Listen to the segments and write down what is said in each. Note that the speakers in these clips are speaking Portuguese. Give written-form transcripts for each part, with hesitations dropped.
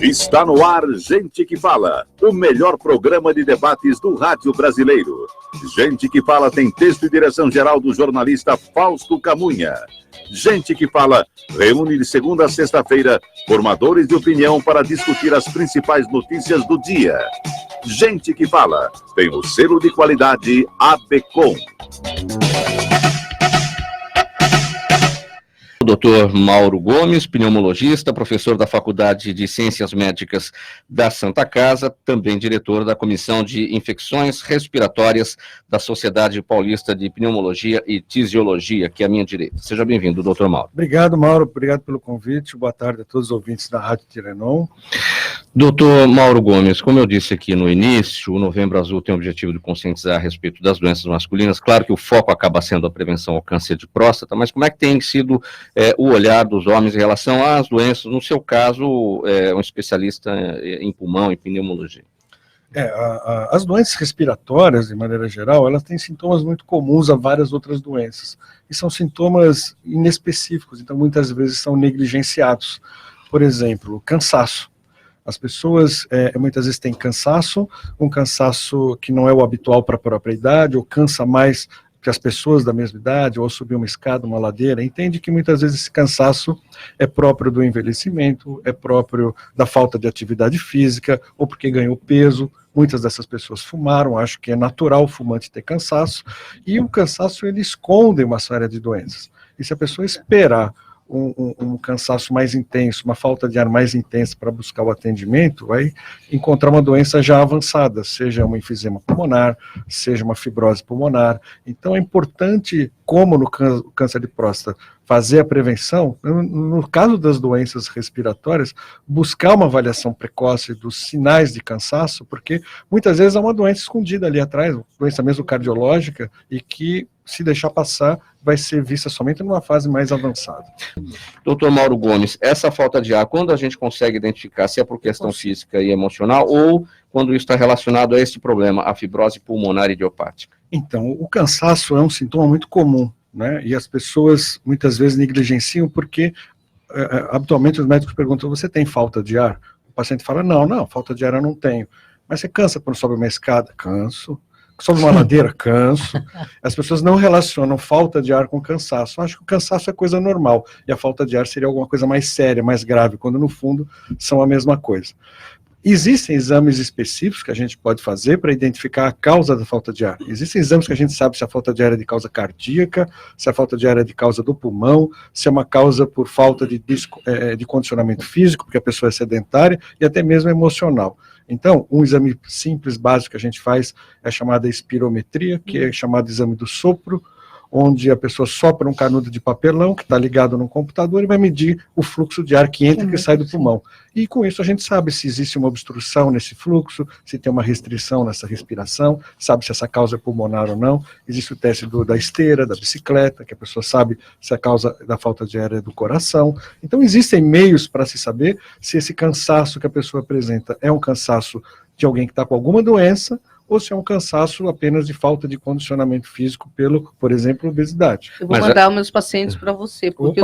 Está no ar Gente que Fala, o melhor programa de debates do rádio brasileiro. Gente que Fala tem texto e direção geral do jornalista Fausto Camunha. Gente que Fala reúne de segunda a sexta-feira formadores de opinião para discutir as principais notícias do dia. Gente que Fala tem o selo de qualidade ABCOM. Dr. Mauro Gomes, pneumologista, professor da Faculdade de Ciências Médicas da Santa Casa, também diretor da Comissão de Infecções Respiratórias da Sociedade Paulista de Pneumologia e Tisiologia, que é a minha direita. Seja bem-vindo, Dr. Mauro. Obrigado, Mauro. Obrigado pelo convite. Boa tarde a todos os ouvintes da Rádio Tirenon. Doutor Mauro Gomes, como eu disse aqui no início, o Novembro Azul tem o objetivo de conscientizar a respeito das doenças masculinas. Claro que o foco acaba sendo a prevenção ao câncer de próstata, mas como é que tem sido o olhar dos homens em relação às doenças? No seu caso, um especialista em pulmão e pneumologia. As doenças respiratórias, de maneira geral, elas têm sintomas muito comuns a várias outras doenças. E são sintomas inespecíficos, então muitas vezes são negligenciados. Por exemplo, cansaço. As pessoas muitas vezes têm cansaço, um cansaço que não é o habitual para a própria idade, ou cansa mais que as pessoas da mesma idade, ou subir uma escada, uma ladeira, entende que muitas vezes esse cansaço é próprio do envelhecimento, é próprio da falta de atividade física, ou porque ganhou peso. Muitas dessas pessoas fumaram, acho que é natural o fumante ter cansaço, e o cansaço ele esconde uma série de doenças. E se a pessoa esperar um cansaço mais intenso, uma falta de ar mais intensa para buscar o atendimento, vai encontrar uma doença já avançada, seja um enfisema pulmonar, seja uma fibrose pulmonar. Então é importante, como no câncer de próstata, fazer a prevenção, no caso das doenças respiratórias, buscar uma avaliação precoce dos sinais de cansaço, porque muitas vezes há uma doença escondida ali atrás, doença mesmo cardiológica, e que, se deixar passar, vai ser vista somente numa fase mais avançada. Doutor Mauro Gomes, essa falta de ar, quando a gente consegue identificar se é por questão física e emocional, ou quando isso está relacionado a esse problema, a fibrose pulmonar idiopática? Então, o cansaço é um sintoma muito comum, né? E as pessoas muitas vezes negligenciam porque habitualmente os médicos perguntam: você tem falta de ar? O paciente fala: não, falta de ar eu não tenho. Mas você cansa quando sobe uma escada? Canso. Sobe uma ladeira? Canso. As pessoas não relacionam falta de ar com cansaço. Eu acho que o cansaço é coisa normal, e a falta de ar seria alguma coisa mais séria, mais grave, quando no fundo são a mesma coisa. Existem exames específicos que a gente pode fazer para identificar a causa da falta de ar. Existem exames que a gente sabe se a falta de ar é de causa cardíaca, se a falta de ar é de causa do pulmão, se é uma causa por falta de condicionamento físico, porque a pessoa é sedentária, e até mesmo emocional. Então, um exame simples, básico que a gente faz é a chamada espirometria, que é chamado exame do sopro, onde a pessoa sopra um canudo de papelão que está ligado num computador e vai medir o fluxo de ar que entra e que sai do pulmão. E com isso a gente sabe se existe uma obstrução nesse fluxo, se tem uma restrição nessa respiração, sabe se essa causa é pulmonar ou não. Existe o teste da esteira, da bicicleta, que a pessoa sabe se a causa da falta de ar é do coração. Então existem meios para se saber se esse cansaço que a pessoa apresenta é um cansaço de alguém que está com alguma doença, ou se é um cansaço apenas de falta de condicionamento físico por exemplo, obesidade. Eu vou mandar os meus pacientes para você, porque,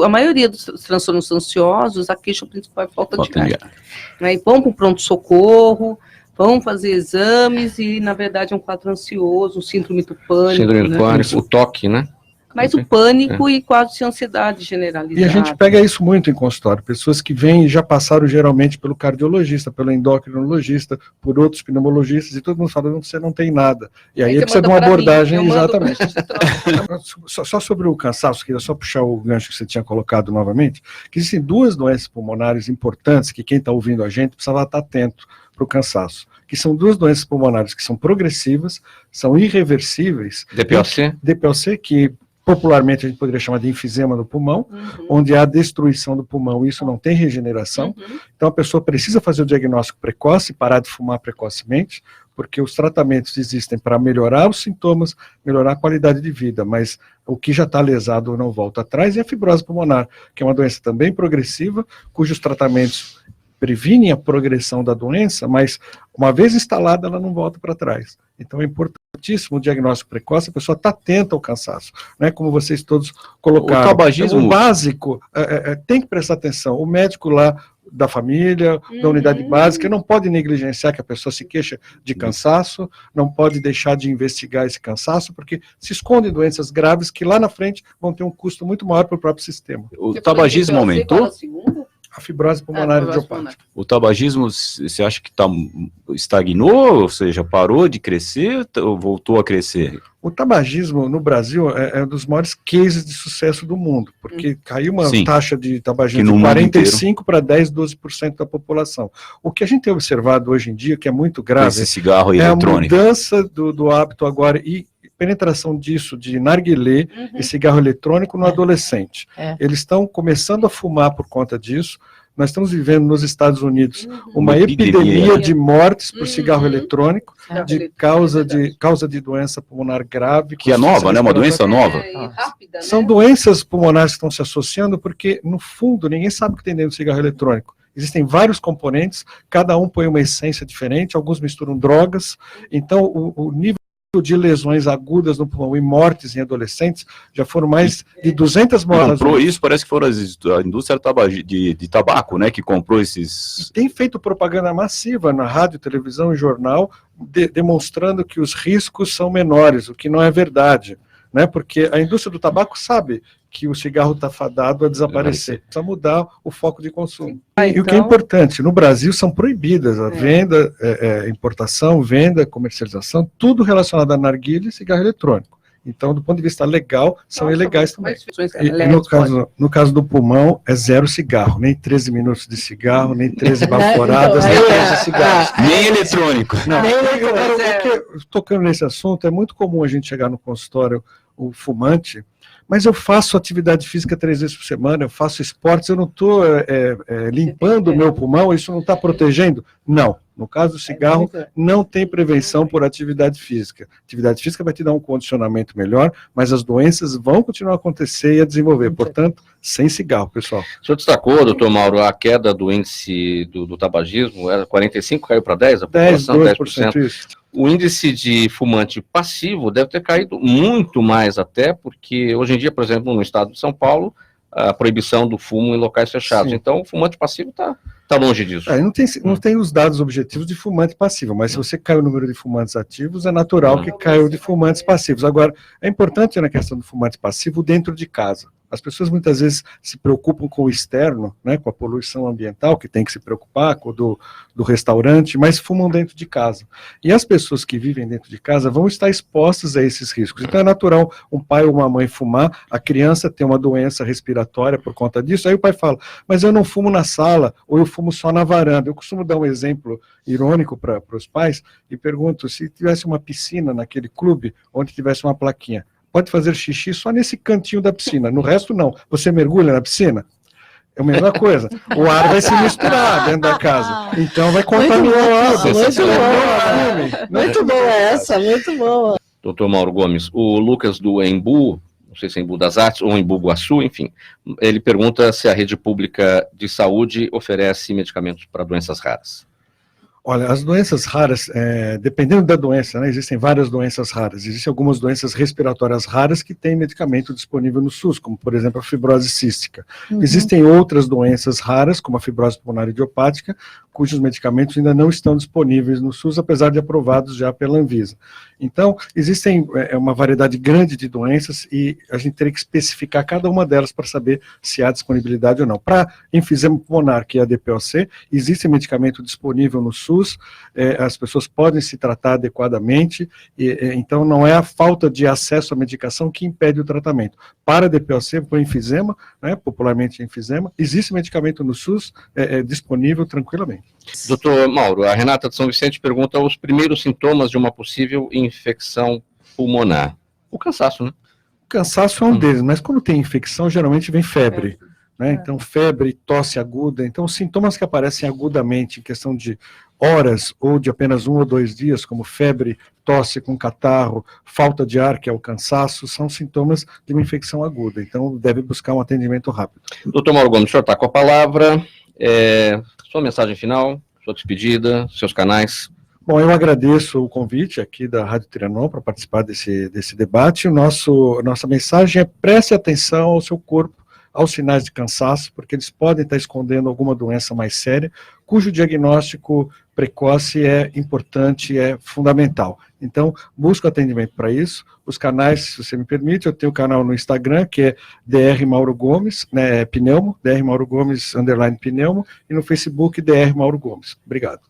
a maioria dos transtornos ansiosos, a queixa principal é falta de ar. Aí vão para o pronto-socorro, vão fazer exames e, na verdade, é um quadro ansioso, um síndrome do pânico. Síndrome do pânico, o toque, né? Mas o pânico e quadro de ansiedade generalizada. E a gente pega isso muito em consultório, pessoas que vêm e já passaram geralmente pelo cardiologista, pelo endocrinologista, por outros pneumologistas, e todo mundo fala: você não tem nada. E aí precisa de uma abordagem, exatamente. Só sobre o cansaço, queria só puxar o gancho que você tinha colocado novamente, que existem duas doenças pulmonares importantes que quem está ouvindo a gente precisava estar atento para o cansaço, que são duas doenças pulmonares que são progressivas, são irreversíveis. DPOC? DPOC, que popularmente a gente poderia chamar de enfisema do pulmão, onde há destruição do pulmão, e isso não tem regeneração. Então a pessoa precisa fazer o diagnóstico precoce, parar de fumar precocemente, porque os tratamentos existem para melhorar os sintomas, melhorar a qualidade de vida, mas o que já está lesado não volta atrás. E a fibrose pulmonar, que é uma doença também progressiva, cujos tratamentos previnem a progressão da doença, mas uma vez instalada, ela não volta para trás. Então é importantíssimo o diagnóstico precoce, a pessoa está atenta ao cansaço, né, como vocês todos colocaram. O tabagismo... Então, o básico, tem que prestar atenção. O médico lá da família, da unidade básica, não pode negligenciar que a pessoa se queixa de cansaço, não pode deixar de investigar esse cansaço, porque se escondem doenças graves que lá na frente vão ter um custo muito maior para o próprio sistema. O tabagismo aumentou? A fibrose pulmonar idiopática. O tabagismo, você acha que estagnou, ou seja, parou de crescer ou voltou a crescer? O tabagismo no Brasil é um dos maiores cases de sucesso do mundo, porque caiu uma taxa de tabagismo de 45% para 10-12% da população. O que a gente tem observado hoje em dia, que é muito grave, esse cigarro eletrônico, a mudança do hábito agora e penetração disso de narguilé e cigarro eletrônico no adolescente. Eles estão começando a fumar por conta disso. Nós estamos vivendo nos Estados Unidos uma epidemia de mortes por cigarro eletrônico, de causa de doença pulmonar grave. Que é nova, né? Uma doença nova. Rápida, né? São doenças pulmonares que estão se associando porque, no fundo, ninguém sabe o que tem dentro do cigarro eletrônico. Existem vários componentes, cada um põe uma essência diferente, alguns misturam drogas, então o nível de lesões agudas no pulmão e mortes em adolescentes já foram mais de 200 mortes. Comprou isso, parece que foram a indústria de tabaco, né, que comprou esses... E tem feito propaganda massiva na rádio, televisão e jornal, demonstrando que os riscos são menores, o que não é verdade, né, porque a indústria do tabaco sabe que o cigarro está fadado a desaparecer. Precisa mudar o foco de consumo. E o que é importante, no Brasil são proibidas a venda, importação, venda, comercialização, tudo relacionado a narguilé e cigarro eletrônico. Então, do ponto de vista legal, são ilegais também. E no caso do pulmão, é 0 cigarro, nem 13 minutos de cigarro, nem 13 baforadas, nem 13 cigarros. Nem eletrônico. Não, tocando nesse assunto, é muito comum a gente chegar no consultório, o fumante, mas eu faço atividade física 3 vezes por semana, eu faço esportes, eu não estou limpando o meu pulmão, isso não está protegendo? Não. No caso do cigarro, não tem prevenção por atividade física. Atividade física vai te dar um condicionamento melhor, mas as doenças vão continuar a acontecer e a desenvolver. Portanto, sem cigarro, pessoal. O senhor destacou, doutor Mauro, a queda do índice do tabagismo, era 45, caiu para 10%, a população 10%. Isso. O índice de fumante passivo deve ter caído muito mais até, porque hoje em dia, por exemplo, no estado de São Paulo, a proibição do fumo em locais fechados. Sim. Então, o fumante passivo está longe disso. Não tem os dados objetivos de fumante passivo, mas se você cai o número de fumantes ativos, é natural que caia o de fumantes passivos. Agora, é importante na questão do fumante passivo dentro de casa. As pessoas muitas vezes se preocupam com o externo, né, com a poluição ambiental, que tem que se preocupar, com o do restaurante, mas fumam dentro de casa. E as pessoas que vivem dentro de casa vão estar expostas a esses riscos. Então é natural um pai ou uma mãe fumar, a criança tem uma doença respiratória por conta disso, aí o pai fala, mas eu não fumo na sala, ou eu fumo só na varanda. Eu costumo dar um exemplo irônico para os pais e pergunto, se tivesse uma piscina naquele clube, onde tivesse uma plaquinha, pode fazer xixi só nesse cantinho da piscina, no resto não. Você mergulha na piscina? É a mesma coisa. O ar vai se misturar dentro da casa. Então vai contaminar o ar. Muito boa essa, muito boa. Doutor Mauro Gomes, o Lucas do Embu, não sei se é Embu das Artes ou Embu Guaçu, enfim, ele pergunta se a rede pública de saúde oferece medicamentos para doenças raras. Olha, as doenças raras, dependendo da doença, né, existem várias doenças raras. Existem algumas doenças respiratórias raras que têm medicamento disponível no SUS, como, por exemplo, a fibrose cística. Existem outras doenças raras, como a fibrose pulmonar idiopática, cujos medicamentos ainda não estão disponíveis no SUS, apesar de aprovados já pela Anvisa. Então, existem uma variedade grande de doenças e a gente teria que especificar cada uma delas para saber se há disponibilidade ou não. Para enfisema pulmonar, que é a DPOC, existe medicamento disponível no SUS, as pessoas podem se tratar adequadamente, então não é a falta de acesso à medicação que impede o tratamento. Para a DPOC, para o enfisema, né, popularmente enfisema, existe medicamento no SUS disponível tranquilamente. Doutor Mauro, a Renata de São Vicente pergunta os primeiros sintomas de uma possível infecção pulmonar. O cansaço, né? O cansaço é um deles, mas quando tem infecção, geralmente vem febre. Né? Então, febre, tosse aguda. Então, os sintomas que aparecem agudamente, em questão de horas ou de apenas 1 ou 2 dias, como febre, tosse com catarro, falta de ar, que é o cansaço, são sintomas de uma infecção aguda. Então, deve buscar um atendimento rápido. Doutor Mauro Gomes, o senhor está com a palavra. Sua mensagem final, sua despedida, seus canais. Bom, eu agradeço o convite aqui da Rádio Trianon para participar desse debate. Nossa mensagem é: preste atenção ao seu corpo, aos sinais de cansaço, porque eles podem estar escondendo alguma doença mais séria, cujo diagnóstico precoce é importante, é fundamental. Então, busco atendimento para isso. Os canais, se você me permite, eu tenho o canal no Instagram, que é Dr. Mauro Gomes, né, pneumo, Dr. Mauro Gomes, _pneumo, e no Facebook, Dr. Mauro Gomes. Obrigado.